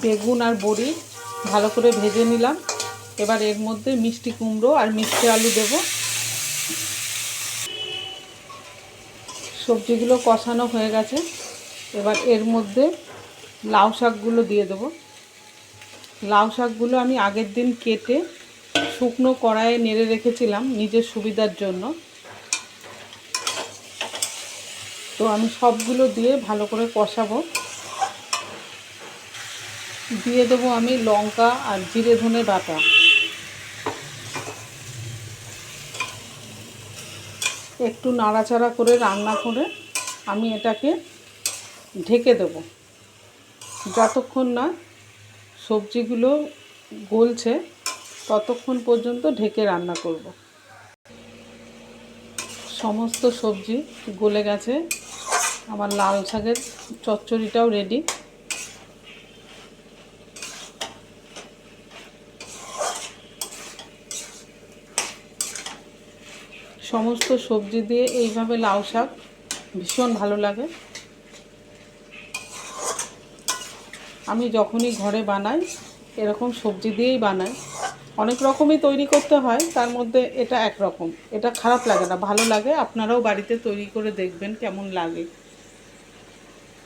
বেগুন আর বড়ি ভালো করে ভেজে নিলাম। এবার এর মধ্যে মিষ্টি কুমড়ো আর মিষ্টি আলু দেব। সবজিগুলো কষানো হয়ে গেছে। এবার এর মধ্যে লাউ শাকগুলো দিয়ে দেব। লাউ শাকগুলো আমি আগের দিন কেটে শুকনো কড়াইয়ে নেড়ে রেখেছিলাম নিজের সুবিধার জন্য। তো আমি সবগুলো দিয়ে ভালো করে কষাবো। দিয়ে দেবো আমি লঙ্কা আর জিরে ধনে বাটা। একটু নাড়াচাড়া করে রান্না করে আমি এটাকে ঢেকে দেব যতক্ষণ না সবজিগুলো গলছে, ততক্ষণ পর্যন্ত ঢেকে রান্না করব। সমস্ত সবজি গলে গেছে, আমার লাল শাকের চচ্চড়িটাও রেডি। সমস্ত সবজি দিয়ে এইভাবে লাউ শাক ভীষণ ভালো লাগে। আমি যখনই ঘরে বানাই এরকম সবজি দিয়েই বানাই। অনেক রকমই তৈরি করতে হয়, তার মধ্যে এটা একরকম। এটা খারাপ লাগে না, ভালো লাগে। আপনারাও বাড়িতে তৈরি করে দেখবেন কেমন লাগে।